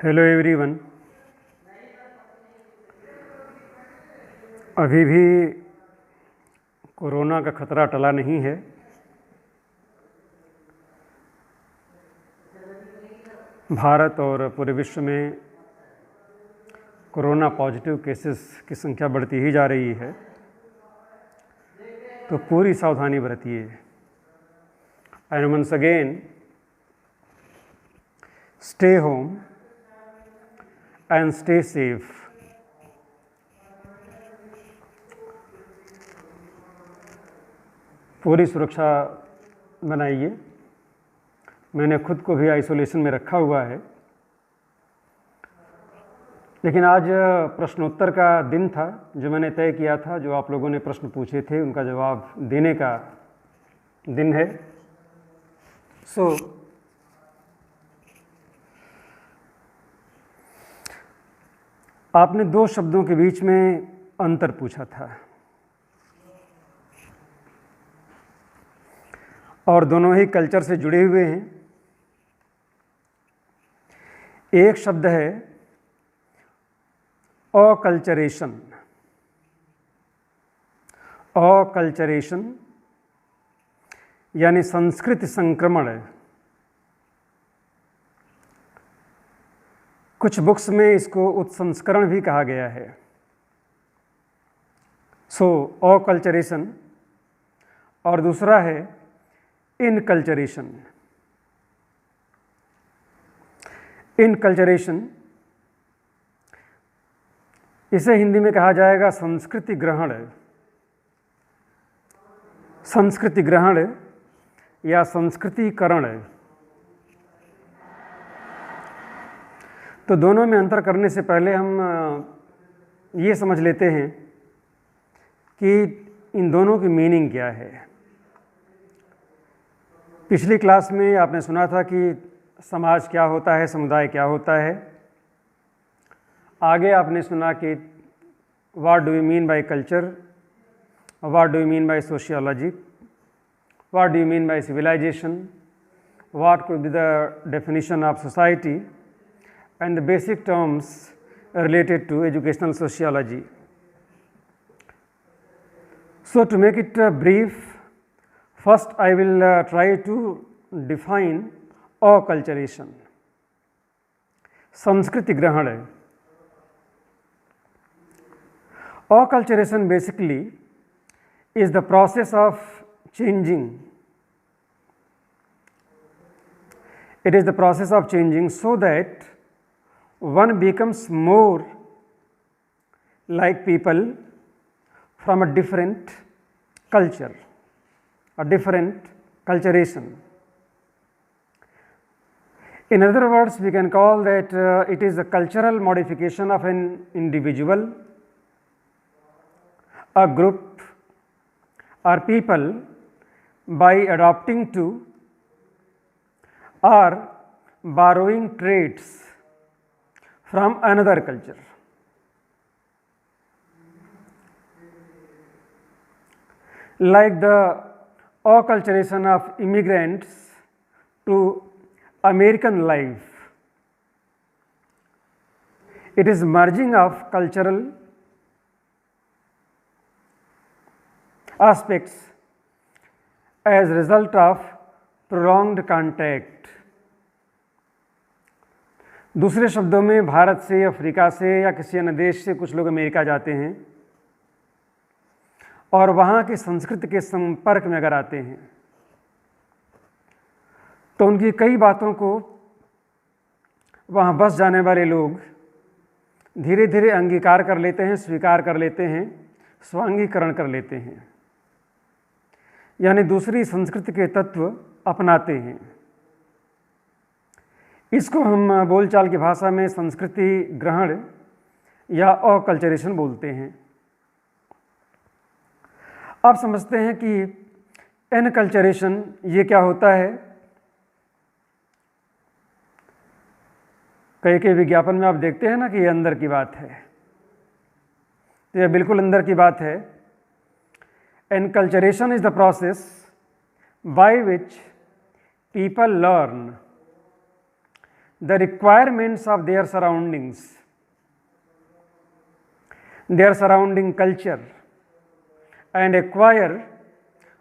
Hello everyone. अभी भी corona का खतरा टला नहीं है। भारत और पूरे विश्व में कोरोना पॉजिटिव केसेस की संख्या बढ़ती ही जा रही है, तो पूरी सावधानी बरतिए। And once again, stay home and stay safe. पूरी सुरक्षा बनाइए। मैंने खुद को भी आइसोलेशन में रखा हुआ है, लेकिन आज प्रश्नोत्तर का दिन था जो मैंने तय किया था। जो आप लोगों ने प्रश्न पूछे थे उनका जवाब देने का दिन है। आपने दो शब्दों के बीच में अंतर पूछा था और दोनों ही कल्चर से जुड़े हुए हैं। एक शब्द है अकल्चरेशन। अकल्चरेशन यानी संस्कृति संक्रमण। कुछ बुक्स में इसको उत्संस्करण भी कहा गया है। अकल्चरेशन। और दूसरा है इनकल्चरेशन। इनकल्चरेशन, इसे हिंदी में कहा जाएगा संस्कृति ग्रहण। संस्कृति ग्रहण या संस्कृतिकरण। तो दोनों में अंतर करने से पहले हम ये समझ लेते हैं कि इन दोनों की मीनिंग क्या है। पिछली क्लास में आपने सुना था कि समाज क्या होता है, समुदाय क्या होता है। आगे आपने सुना कि what do you mean by culture, what do you mean by sociology, what do you mean by civilisation, what could be the definition of society, and the basic terms related to educational sociology. So to make it brief, first I will try to define acculturation. संस्कृति ग्रहण। Acculturation basically is the process of changing. It is the process of changing so that one becomes more like people from a different culture, a different culturation. In other words, we can call that it is a cultural modification of an individual, a group or people by adopting to or borrowing traits from another culture. Like the acculturation of immigrants to American life, it is merging of cultural aspects as a result of prolonged contact. दूसरे शब्दों में, भारत से, Africa से या किसी अन्य देश से कुछ लोग अमेरिका जाते हैं और वहाँ की संस्कृति के संपर्क में अगर आते हैं तो उनकी कई बातों को वहाँ बस जाने वाले लोग धीरे धीरे अंगीकार कर लेते हैं, स्वीकार कर लेते हैं, स्वांगीकरण कर लेते हैं, यानी दूसरी संस्कृति के तत्व अपनाते हैं। इसको हम बोलचाल की भाषा में संस्कृति ग्रहण या अकल्चरेशन बोलते हैं। आप समझते हैं कि इनकल्चरेशन ये क्या होता है। कई कई विज्ञापन में आप देखते हैं ना कि ये अंदर की बात है, तो यह बिल्कुल अंदर की बात है। Inculturation is the process by which people learn the requirements of their surroundings, their surrounding culture, and acquire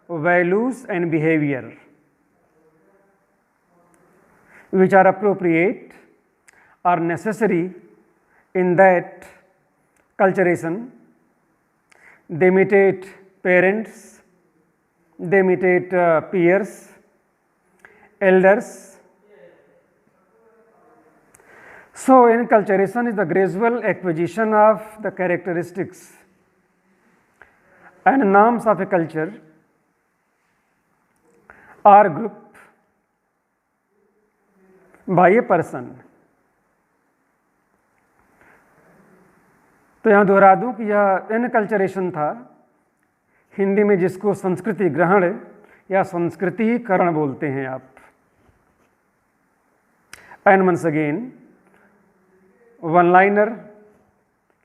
values and behavior which are appropriate or necessary in that culturation. They imitate parents, they imitate peers, elders. So, enculturation is the gradual acquisition of the characteristics and norms of a culture or group by a person. तो यहाँ दोहरा दूँ कि यह enculturation था, हिंदी में जिसको संस्कृति ग्रहण या संस्कृतिकरण बोलते हैं आप. And once again one liner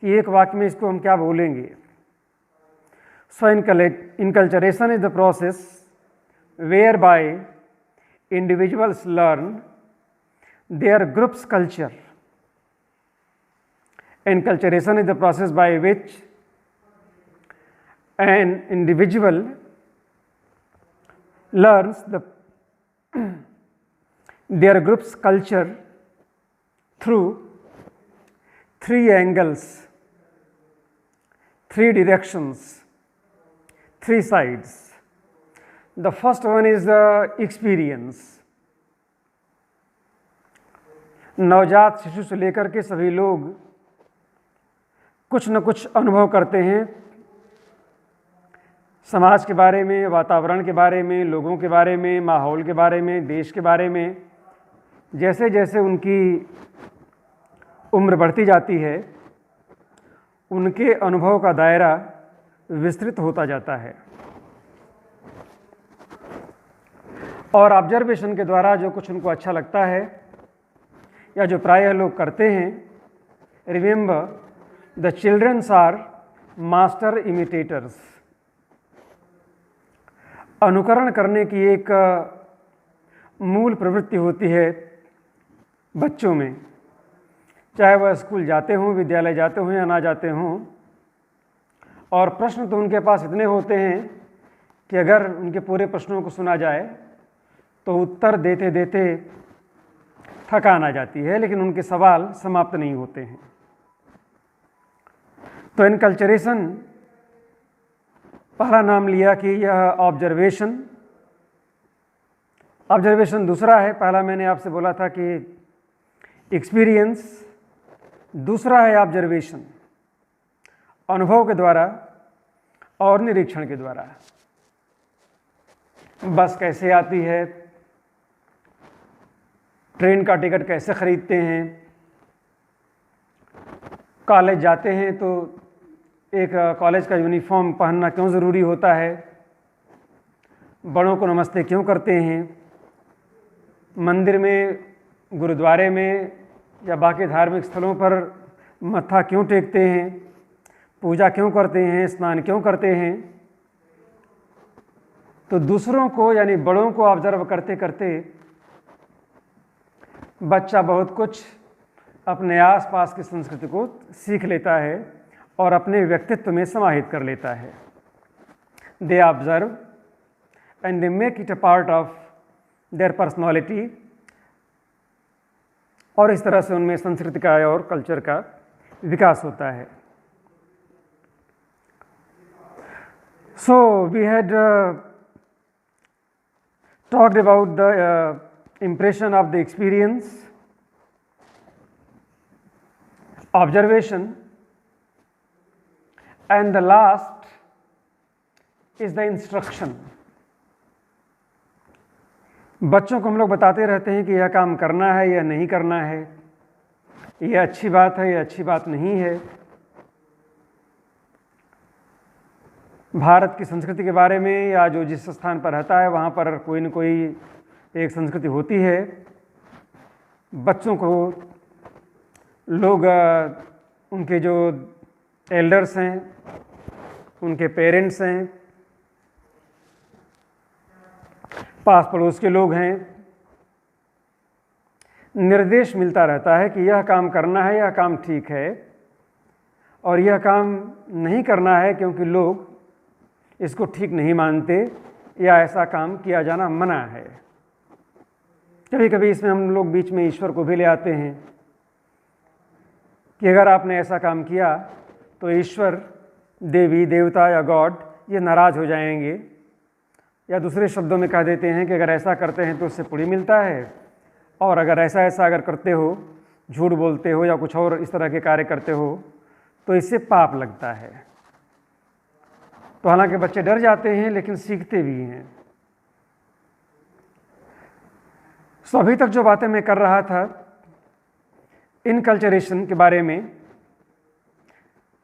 कि एक वाक्य में इसको हम क्या बोलेंगे. So enculturation is the process where by individuals learn their groups culture. Enculturation is the process by which an individual learns their group's culture through three angles, three directions, three sides. The first one is the experience. नवजात शिशु से लेकर के सभी लोग कुछ न कुछ अनुभव करते हैं समाज के बारे में, वातावरण के बारे में, लोगों के बारे में, माहौल के बारे में, देश के बारे में. जैसे जैसे उनकी उम्र बढ़ती जाती है उनके अनुभव का दायरा विस्तृत होता जाता है और ऑब्जर्वेशन के द्वारा जो कुछ उनको अच्छा लगता है या जो प्रायः लोग करते हैं. Remember the children are master imitators. अनुकरण करने की एक मूल प्रवृत्ति होती है बच्चों में, चाहे वह स्कूल जाते हों, विद्यालय जाते हों या ना जाते हों. और प्रश्न तो उनके पास इतने होते हैं कि अगर उनके पूरे प्रश्नों को सुना जाए तो उत्तर देते देते थकान आ जाती है, लेकिन उनके सवाल समाप्त नहीं होते हैं. तो एनकल्चरेशन पहला नाम लिया कि यह ऑब्जर्वेशन दूसरा है. पहला मैंने आपसे बोला था कि एक्सपीरियंस, दूसरा है ऑब्जर्वेशन, अनुभव के द्वारा और निरीक्षण के द्वारा. बस कैसे आती है, ट्रेन का टिकट कैसे खरीदते हैं, कॉलेज जाते हैं तो एक कॉलेज का यूनिफॉर्म पहनना क्यों ज़रूरी होता है, बड़ों को नमस्ते क्यों करते हैं, मंदिर में, गुरुद्वारे में या बाकी धार्मिक स्थलों पर मत्था क्यों टेकते हैं, पूजा क्यों करते हैं, स्नान क्यों करते हैं. तो दूसरों को यानी बड़ों को ऑब्जर्व करते करते बच्चा बहुत कुछ अपने आसपास की संस्कृति को सीख लेता है और अपने व्यक्तित्व में समाहित कर लेता है. They observe and they make it a part of their personality और इस तरह से उनमें संस्कृति का और कल्चर का विकास होता है. So we had talked about the impression of the experience, observation, and the last is the instruction. बच्चों को हम लोग बताते रहते हैं कि यह काम करना है या नहीं करना है, यह अच्छी बात है या अच्छी बात नहीं है. भारत की संस्कृति के बारे में या जो जिस स्थान पर रहता है वहाँ पर कोई न कोई एक संस्कृति होती है. बच्चों को लोग उनके जो एल्डर्स हैं, उनके पेरेंट्स हैं, पास पड़ोस के लोग हैं, निर्देश मिलता रहता है कि यह काम करना है, यह काम ठीक है, और यह काम नहीं करना है क्योंकि लोग इसको ठीक नहीं मानते या ऐसा काम किया जाना मना है। कभी कभी इसमें हम लोग बीच में ईश्वर को भी ले आते हैं कि अगर आपने ऐसा काम किया तो ईश्वर, देवी देवता या गॉड ये नाराज़ हो जाएंगे, या दूसरे शब्दों में कह देते हैं कि अगर ऐसा करते हैं तो उससे पुण्य मिलता है, और अगर ऐसा अगर करते हो, झूठ बोलते हो या कुछ और इस तरह के कार्य करते हो तो इससे पाप लगता है। तो हालांकि बच्चे डर जाते हैं लेकिन सीखते भी हैं। सो अभी तक जो बातें मैं कर रहा था इनकल्चरेशन के बारे में,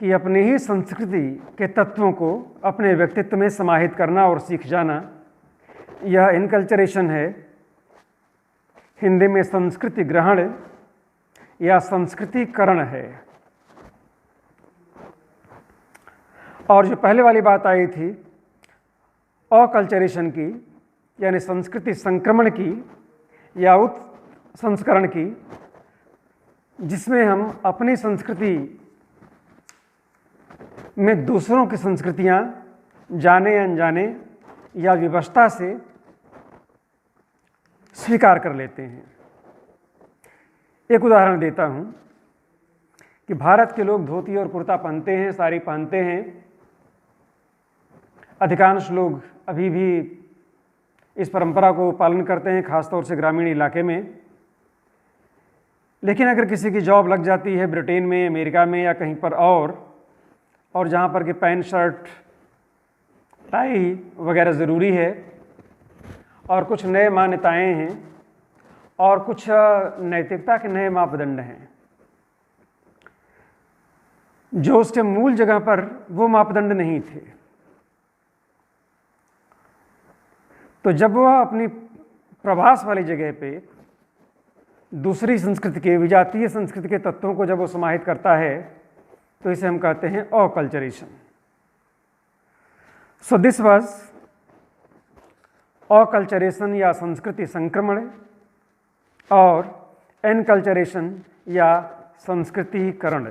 कि अपनी ही संस्कृति के तत्वों को अपने व्यक्तित्व में समाहित करना और सीख जाना, यह इनकल्चरेशन है। हिंदी में संस्कृति ग्रहण या संस्कृतिकरण है। और जो पहले वाली बात आई थी अकल्चरेशन की, यानी संस्कृति संक्रमण की या उत्संस्करण की, जिसमें हम अपनी संस्कृति में दूसरों की संस्कृतियां जाने अनजाने या विवशता से स्वीकार कर लेते हैं। एक उदाहरण देता हूं कि भारत के लोग धोती और कुर्ता पहनते हैं, साड़ी पहनते हैं। अधिकांश लोग अभी भी इस परंपरा को पालन करते हैं, खासतौर से ग्रामीण इलाके में। लेकिन अगर किसी की जॉब लग जाती है ब्रिटेन में, अमेरिका में या कहीं पर और जहाँ पर कि पैंट शर्ट टाई वगैरह ज़रूरी है, और कुछ नए मान्यताएं हैं और कुछ नैतिकता के नए मापदंड हैं जो उसके मूल जगह पर वो मापदंड नहीं थे, तो जब वह अपनी प्रवास वाली जगह पे दूसरी संस्कृति के, विजातीय संस्कृति के तत्वों को जब वो समाहित करता है तो इसे हम कहते हैं acculturation. So this was acculturation या संस्कृति संक्रमण, और एनकल्चरेशन या संस्कृतिकरण।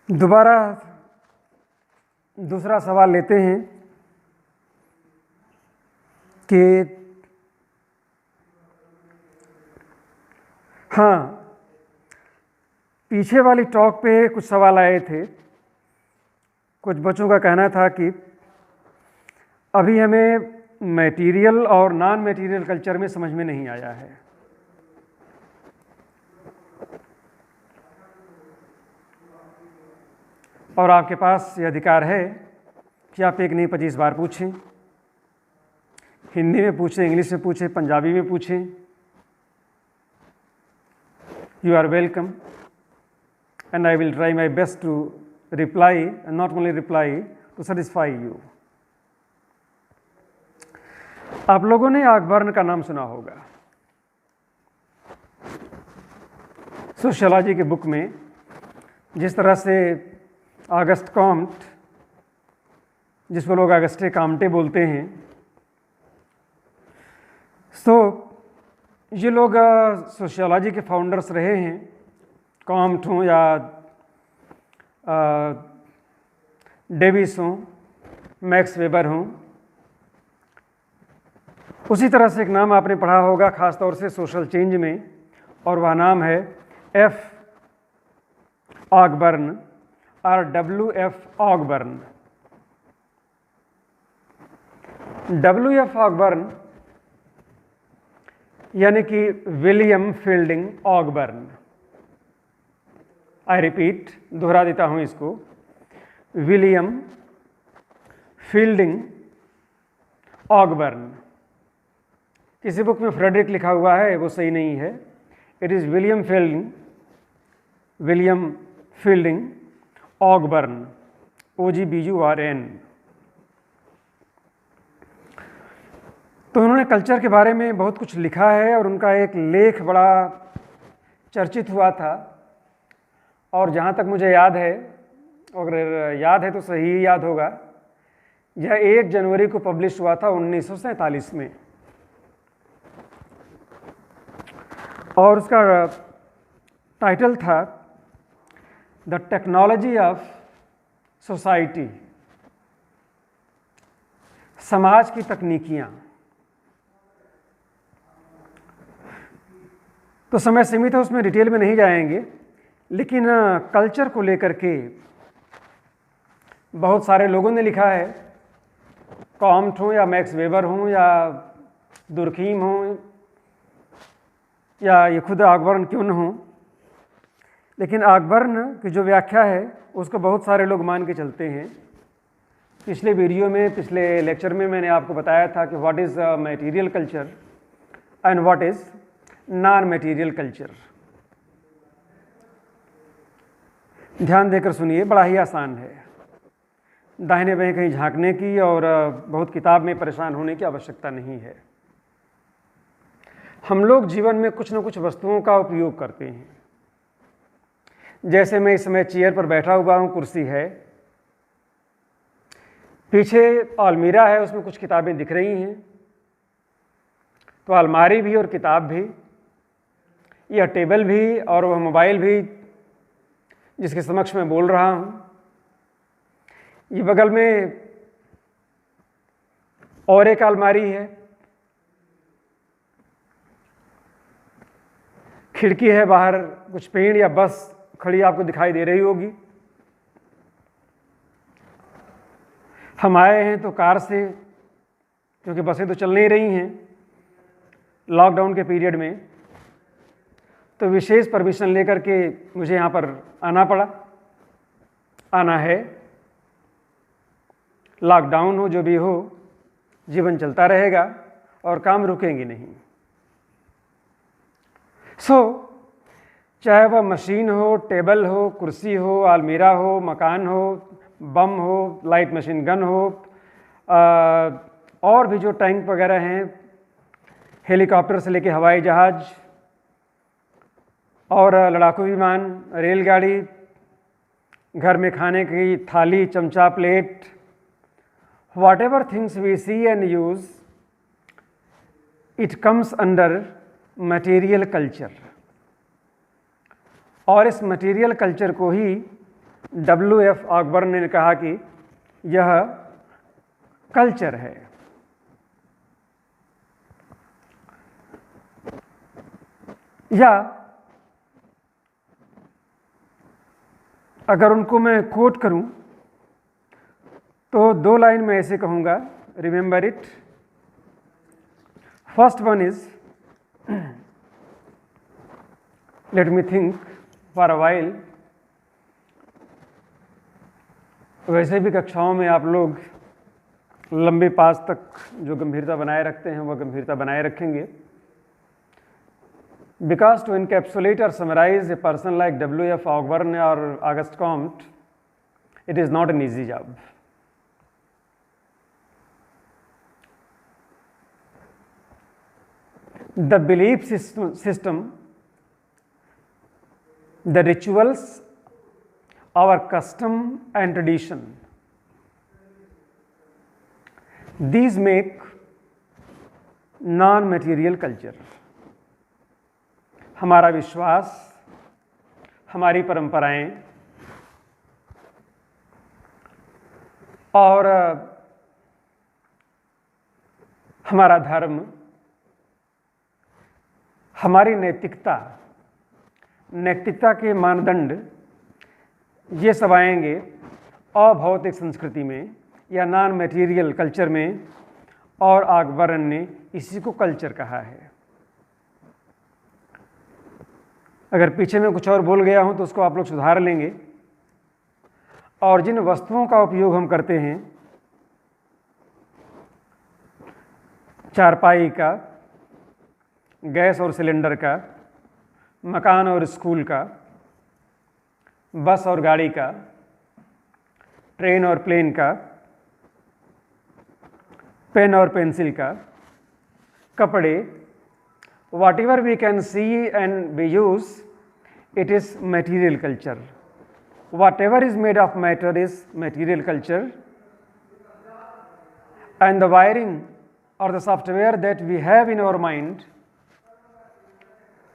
दोबारा दूसरा सवाल लेते हैं कि हाँ, पीछे वाली टॉक पे कुछ सवाल आए थे। कुछ बच्चों का कहना था कि अभी हमें मटेरियल और नॉन मटेरियल कल्चर में समझ में नहीं आया है। और आपके पास ये अधिकार है कि आप एक नहीं 25 बार पूछें, हिंदी में पूछें, इंग्लिश में पूछें, पंजाबी में पूछें। You are welcome, and I will try my best to reply, and not only reply, to satisfy you. आप लोगों ने ऑगबर्न का नाम सुना होगा। सोशियोलॉजी के बुक में जिस तरह से ऑगस्ट कॉम्ट, जिसको लोग ऑगस्टे काम्टे बोलते हैं, ये लोग सोशियोलॉजी के फाउंडर्स रहे हैं। कॉम्ट हों या डेविस हों, मैक्स वेबर हों। उसी तरह से एक नाम आपने पढ़ा होगा ख़ास तौर से सोशल चेंज में, और वह नाम है एफ ऑगबर्न और WF ऑगबर्न। WF ऑगबर्न यानी कि William fielding Ogburn. I repeat, दोहरा देता हूं इसको, विलियम फील्डिंग ऑगबर्न। किसी बुक में फ्रेडरिक लिखा हुआ है, वो सही नहीं है। It is William fielding Ogburn, OGBURN। तो उन्होंने कल्चर के बारे में बहुत कुछ लिखा है, और उनका एक लेख बड़ा चर्चित हुआ था। और जहाँ तक मुझे याद है, अगर याद है तो सही याद होगा, यह 1 जनवरी को पब्लिश हुआ था 1947 में। और उसका टाइटल था द टेक्नोलॉजी ऑफ सोसाइटी, समाज की तकनीकियाँ। तो समय सीमित है, उसमें डिटेल में नहीं जाएंगे, लेकिन कल्चर को लेकर के बहुत सारे लोगों ने लिखा है, कॉम्ट हों या मैक्स वेबर हों या दुर्खीम हों या ये खुद ऑकबर्न क्यों न हों, लेकिन ऑकबर्न की जो व्याख्या है उसको बहुत सारे लोग मान के चलते हैं। पिछले वीडियो में, पिछले लेक्चर में मैंने आपको बताया था कि what is material culture and what is non material culture. ध्यान देकर सुनिए, बड़ा ही आसान है, दाहिने बाएं कहीं झांकने की और बहुत किताब में परेशान होने की आवश्यकता नहीं है। हम लोग जीवन में कुछ न कुछ वस्तुओं का उपयोग करते हैं। जैसे मैं इस समय चेयर पर बैठा हुआ हूँ, कुर्सी है, पीछे अलमीरा है, उसमें कुछ किताबें दिख रही हैं, तो अलमारी भी और किताब भी, यह टेबल भी और वह मोबाइल भी जिसके समक्ष मैं बोल रहा हूँ, ये बगल में और एक अलमारी है, खिड़की है, बाहर कुछ पेड़ या बस खड़ी आपको दिखाई दे रही होगी। हम आए हैं तो कार से, क्योंकि बसें तो चल नहीं रही हैं लॉकडाउन के पीरियड में, तो विशेष परमिशन लेकर के मुझे यहाँ पर आना है। लॉकडाउन हो जो भी हो, जीवन चलता रहेगा और काम रुकेंगे नहीं। चाहे वह मशीन हो, टेबल हो, कुर्सी हो, अलमीरा हो, मकान हो, बम हो, लाइट मशीन गन हो, और भी जो टैंक वगैरह हैं, हेलीकॉप्टर से लेके हवाई जहाज और लड़ाकू विमान, रेलगाड़ी, घर में खाने की थाली, चमचा, plate, whatever things we see and use, it comes under material culture। और इस मटेरियल कल्चर को ही W.F. ऑकबर्न ने कहा कि यह कल्चर है। या अगर उनको मैं कोट करूं तो दो लाइन में ऐसे कहूंगा, remember it. First one is, let me think for a while. वैसे भी कक्षाओं में आप लोग लंबे पास तक जो गंभीरता बनाए रखते हैं वह गंभीरता बनाए रखेंगे, because to encapsulate or summarize a person like W.F. Ogburn or Auguste Comte, it is not an easy job. The belief system, the rituals, our custom and tradition, these make non-material culture। हमारा विश्वास, हमारी परंपराएं और हमारा धर्म, हमारी नैतिकता के मानदंड, ये सब आएंगे अभौतिक संस्कृति में या नॉन मटेरियल कल्चर में, और ऑकबर्न ने इसी को कल्चर कहा है। अगर पीछे में कुछ और बोल गया हूं तो उसको आप लोग सुधार लेंगे। और जिन वस्तुओं का उपयोग हम करते हैं, चारपाई का, गैस और सिलेंडर का, मकान और स्कूल का, बस और गाड़ी का, ट्रेन और प्लेन का, पेन और पेंसिल का, कपड़े, whatever we can see and we use, it is material culture। Whatever is made of matter is material culture, and the wiring or the software that we have in our mind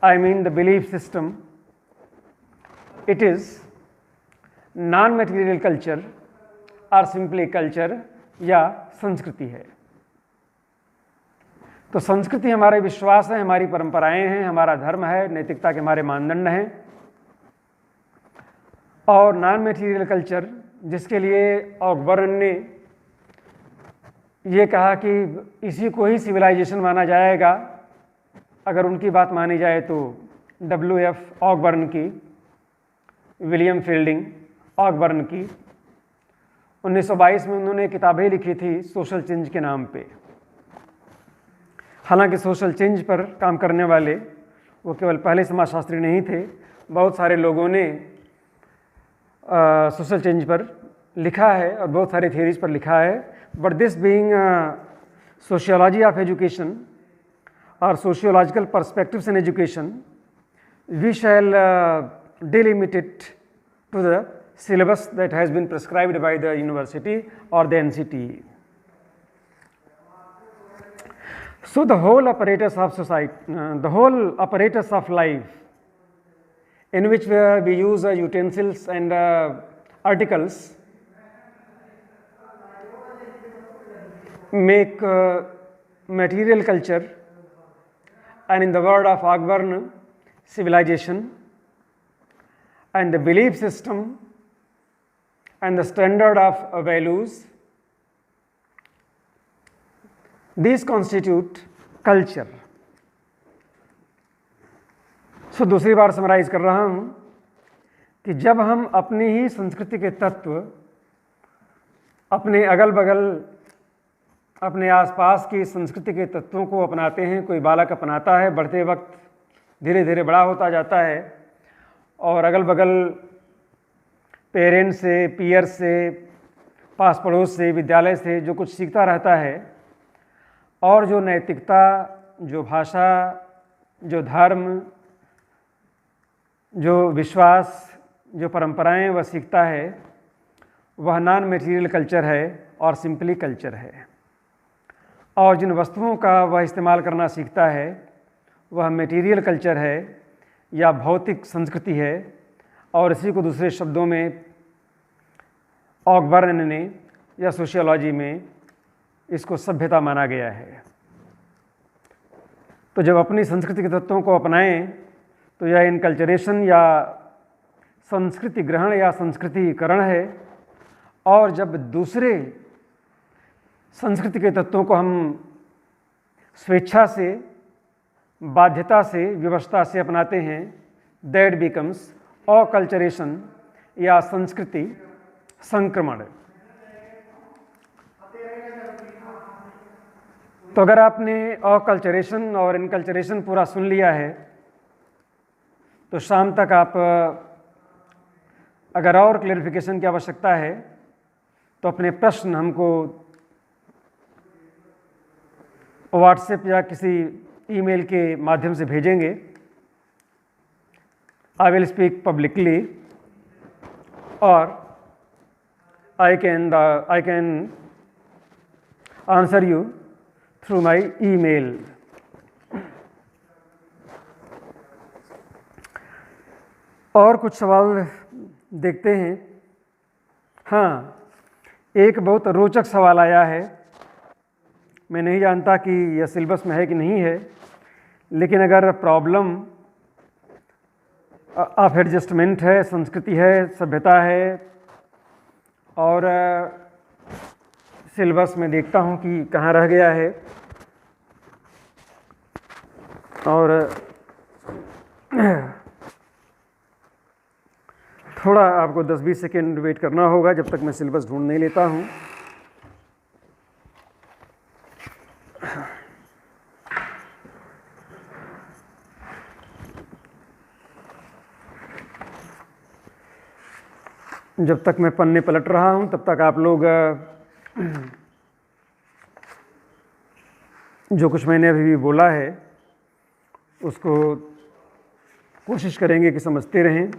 I mean the belief system. It is non-material culture or simply culture या संस्कृति है। तो संस्कृति हमारे विश्वास है, हमारी परंपराएं हैं, हमारा धर्म है, नैतिकता के हमारे मानदंड हैं। और नॉन मटेरियल कल्चर, जिसके लिए ऑकबर्न ने ये कहा कि इसी को ही सिविलाइजेशन माना जाएगा अगर उनकी बात मानी जाए तो WF ऑकबर्न की, विलियम फील्डिंग ऑकबर्न की 1922 में उन्होंने किताबें लिखी थी सोशल चेंज के नाम पे। हालांकि सोशल चेंज पर काम करने वाले वो केवल पहले समाजशास्त्री नहीं थे, बहुत सारे लोगों ने सोशल चेंज पर लिखा है और बहुत सारे थियरीज पर लिखा है। But this being sociology of education और sociological perspectives in education, we shall delimit it to the syllabus that has been prescribed by the university or the NCTE. So the whole apparatus of society, the whole apparatus of life in which we use utensils and articles make material culture, and in the word of Ogburn, civilization, and the belief system and the standard of values, these constitute culture. So दूसरी बार summarise कर रहा हूँ कि जब हम अपनी ही संस्कृति के तत्व अपने अगल बगल, अपने आसपास की संस्कृति के तत्वों को अपनाते हैं, कोई बालक अपनाता है, बढ़ते वक्त धीरे धीरे बड़ा होता जाता है और अगल बगल पेरेंट्स से, पीयर से, पास पड़ोस से, विद्यालय से जो कुछ सीखता रहता है और जो नैतिकता, जो भाषा, जो धर्म, जो विश्वास, जो परंपराएं वह सीखता है, वह नॉन मटेरियल कल्चर है और सिंपली कल्चर है। और जिन वस्तुओं का वह इस्तेमाल करना सीखता है वह मटेरियल कल्चर है या भौतिक संस्कृति है। और इसी को दूसरे शब्दों में ऑकबर्न ने या सोशियोलॉजी में इसको सभ्यता माना गया है। तो जब अपनी संस्कृति के तत्वों को अपनाएं तो यह इनकल्चरेशन या संस्कृति ग्रहण या संस्कृतिकरण है। और जब दूसरे संस्कृति के तत्वों को हम स्वेच्छा से, बाध्यता से, विवशता से अपनाते हैं, दैट बिकम्स अकल्चरेशन या संस्कृति संक्रमण। तो अगर आपने अकल्चरेशन और इनकल्चरेशन पूरा सुन लिया है तो शाम तक आप अगर और क्लेरिफिकेशन की आवश्यकता है तो अपने प्रश्न हमको व्हाट्सएप या किसी ईमेल के माध्यम से भेजेंगे। आई विल स्पीक पब्लिकली और I can answer you through my email. और कुछ सवाल देखते हैं। हाँ, एक बहुत रोचक सवाल आया है। मैं नहीं जानता कि यह सिलेबस में है कि नहीं है, लेकिन अगर प्रॉब्लम ऑफ एडजस्टमेंट है, संस्कृति है, सभ्यता है और सिलेबस में देखता हूँ कि कहाँ रह गया है और थोड़ा आपको 10-20 सेकेंड वेट करना होगा जब तक मैं सिलेबस ढूंढ नहीं लेता हूँ। जब तक मैं पन्ने पलट रहा हूँ तब तक आप लोग जो कुछ मैंने अभी भी बोला है उसको कोशिश करेंगे कि समझते रहें।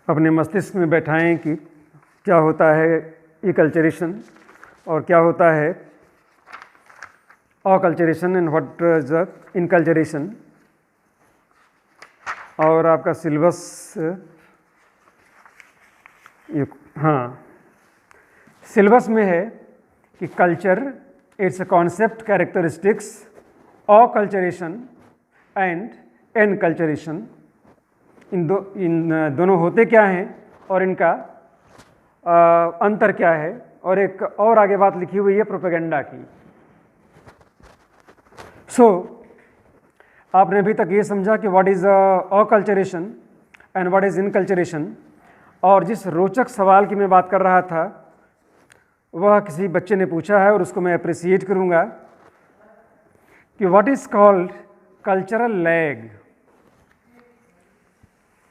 अपने मस्तिष्क में बैठाएं कि क्या होता है इकल्चरेशन और क्या होता है acculturation and what is enculturation. और आपका सिलेबस, हाँ, सिलेबस में है कि culture it's a concept, characteristics, acculturation and enculturation. इन दोनों होते क्या हैं और इनका अंतर क्या है। और एक और आगे बात लिखी हुई है प्रोपेगेंडा की। आपने अभी तक ये समझा कि what is acculturation and what is inculturation. और जिस रोचक सवाल की मैं बात कर रहा था वह किसी बच्चे ने पूछा है और उसको मैं अप्रिसिएट करूँगा कि what is called cultural lag.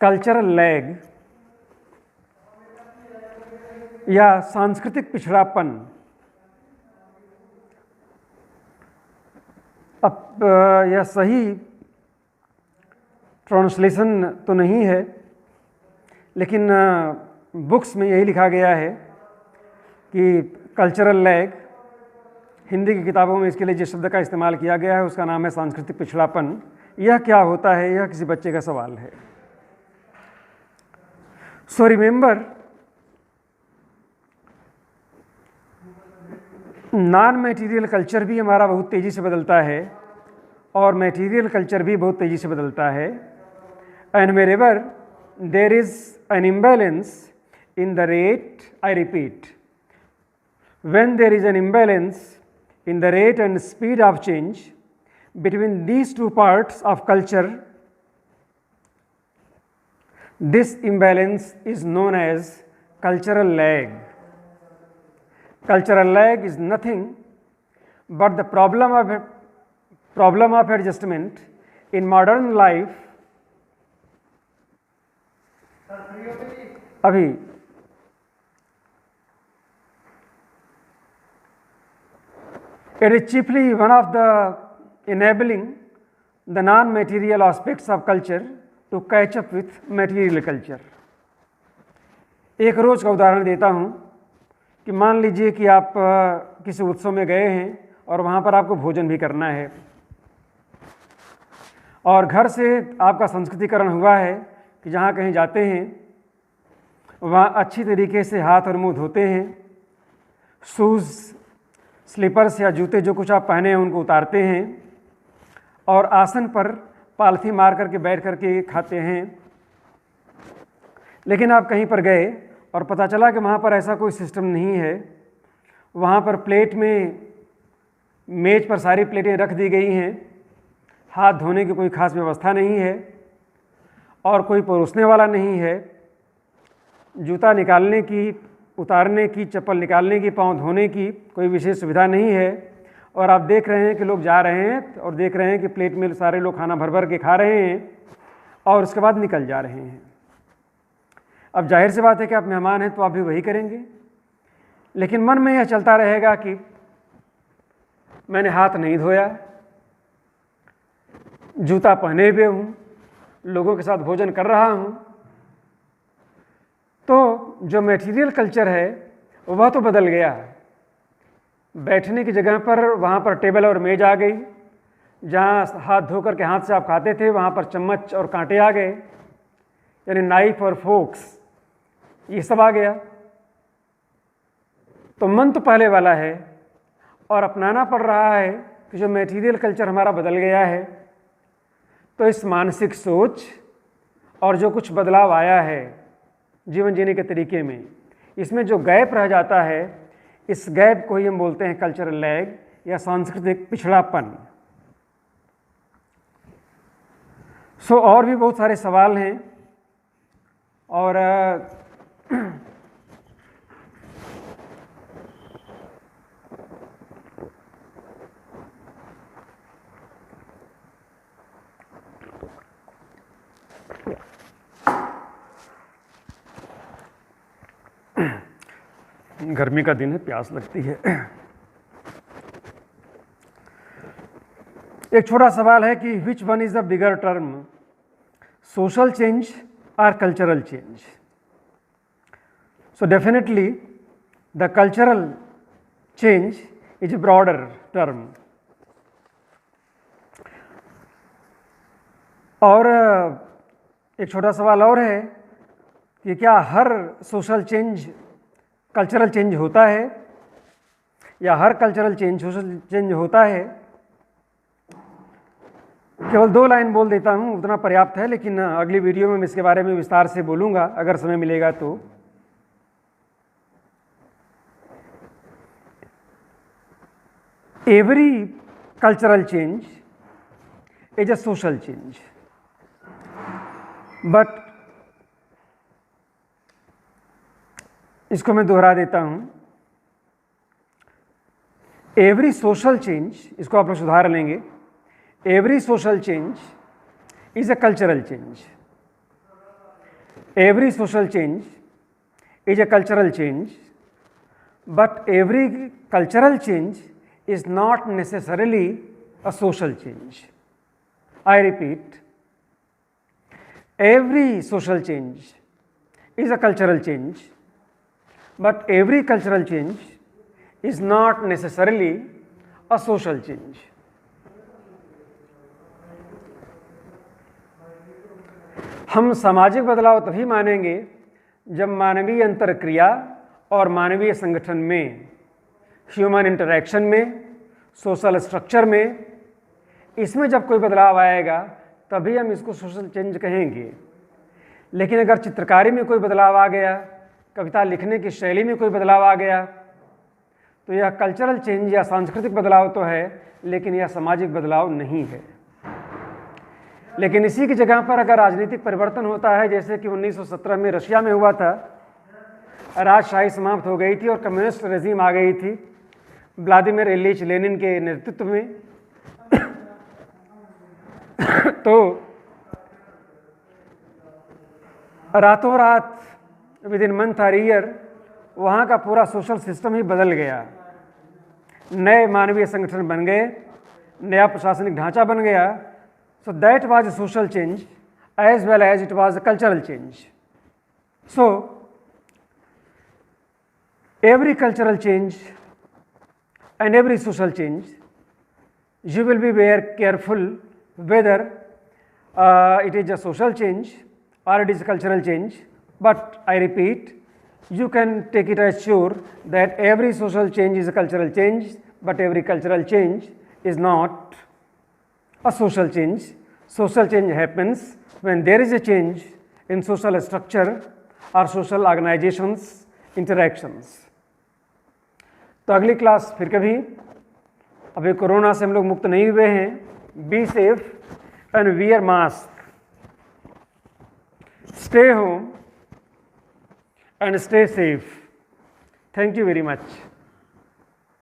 Cultural lag या सांस्कृतिक पिछड़ापन। अब यह सही ट्रांसलेशन तो नहीं है, लेकिन बुक्स में यही लिखा गया है कि कल्चरल लैग, हिंदी की किताबों में इसके लिए जिस शब्द का इस्तेमाल किया गया है उसका नाम है सांस्कृतिक पिछड़ापन। यह क्या होता है, यह किसी बच्चे का सवाल है। So remember, non material culture भी हमारा बहुत तेज़ी से बदलता है और मटेरियल कल्चर भी बहुत तेज़ी से बदलता है। And wherever there is an imbalance in the rate, I repeat, when there is an imbalance in the rate and speed of change between these two parts of culture, this imbalance is known as cultural lag. Cultural lag is nothing but the problem of adjustment in modern life. अभी it is chiefly one of the enabling the non-material aspects of culture to catch up with material culture. एक रोज़ का उदाहरण देता हूँ कि मान लीजिए कि आप किसी उत्सव में गए हैं और वहाँ पर आपको भोजन भी करना है और घर से आपका संस्कृतिकरण हुआ है कि जहाँ कहीं जाते हैं वहाँ अच्छी तरीके से हाथ और मुंह धोते हैं, शूज़, स्लीपर्स या जूते जो कुछ आप पहने हैं उनको उतारते हैं और आसन पर पालथी मार करके बैठ करके खाते हैं। लेकिन आप कहीं पर गए और पता चला कि वहाँ पर ऐसा कोई सिस्टम नहीं है। वहाँ पर प्लेट में, मेज पर सारी प्लेटें रख दी गई हैं, हाथ धोने की कोई ख़ास व्यवस्था नहीं है और कोई परोसने वाला नहीं है, जूता निकालने की, उतारने की, चप्पल निकालने की, पाँव धोने की कोई विशेष सुविधा नहीं है। और आप देख रहे हैं कि लोग जा रहे हैं और देख रहे हैं कि प्लेट में सारे लोग खाना भर भर के खा रहे हैं और उसके बाद निकल जा रहे हैं। अब जाहिर सी बात है कि आप मेहमान हैं तो आप भी वही करेंगे, लेकिन मन में यह चलता रहेगा कि मैंने हाथ नहीं धोया, जूता पहने हुए हूँ, लोगों के साथ भोजन कर रहा हूँ। तो जो मटेरियल कल्चर है वह तो बदल गया है। बैठने की जगह पर वहाँ पर टेबल और मेज आ गई, जहाँ हाथ धो कर के हाथ से आप खाते थे वहाँ पर चम्मच और कांटे आ गए, यानी नाइफ और फोक्स, ये सब आ गया। तो मन तो पहले वाला है और अपनाना पड़ रहा है कि जो मटेरियल कल्चर हमारा बदल गया है। तो इस मानसिक सोच और जो कुछ बदलाव आया है जीवन जीने के तरीके में, इसमें जो गैप रह जाता है, इस गैप को ही हम बोलते हैं कल्चरल लैग या सांस्कृतिक पिछड़ापन। और भी बहुत सारे सवाल हैं और गर्मी का दिन है, प्यास लगती है। एक छोटा सवाल है कि which one is the bigger term, social change और cultural change. So definitely the cultural change is a broader term और एक छोटा सवाल और है कि क्या हर सोशल चेंज कल्चरल चेंज होता है, या हर कल्चरल चेंज सोशल चेंज होता है? केवल 2 लाइन बोल देता हूँ, उतना पर्याप्त है, लेकिन अगली वीडियो में मैं इसके बारे में विस्तार से बोलूँगा अगर समय मिलेगा तो। Every cultural change is a social change, but इसको मैं दोहरा देता हूँ, एवरी सोशल चेंज, इसको आप लोग सुधार लेंगे, every social change is a cultural change. Every social change is a cultural change, but every cultural change is not necessarily a social change. I repeat, every social change is a cultural change, but every cultural change is not necessarily a social change. हम सामाजिक बदलाव तभी मानेंगे जब मानवीय अंतरक्रिया और मानवीय संगठन में, ह्यूमन इंटरैक्शन में, सोशल स्ट्रक्चर में, इसमें जब कोई बदलाव आएगा तभी हम इसको सोशल चेंज कहेंगे। लेकिन अगर चित्रकारी में कोई बदलाव आ गया, कविता लिखने की शैली में कोई बदलाव आ गया, तो यह कल्चरल चेंज या सांस्कृतिक बदलाव तो है, लेकिन यह सामाजिक बदलाव नहीं है। लेकिन इसी की जगह पर अगर राजनीतिक परिवर्तन होता है, जैसे कि 1917 में रशिया में हुआ था, राजशाही समाप्त हो गई थी और कम्युनिस्ट रेजिम आ गई थी व्लादिमीर इलीच लेनिन के नेतृत्व में, तो रातों रात, विद इन मंथ और ईयर, वहाँ का पूरा सोशल सिस्टम ही बदल गया। नए मानवीय संगठन बन गए, नया प्रशासनिक ढांचा बन गया। So that was a social change as well as it was a cultural change. So every cultural change and every social change, you will be very careful whether it is a social change or it is a cultural change. But I repeat, you can take it as sure that every social change is a cultural change, but every cultural change is not a social change. Social change happens when there is a change in social structure or social organizations, interactions. तो अगली class फिर कभी, अभी corona से हम लोग मुक्त नहीं हुए हैं। Be safe and wear mask, stay home and stay safe. Thank you very much.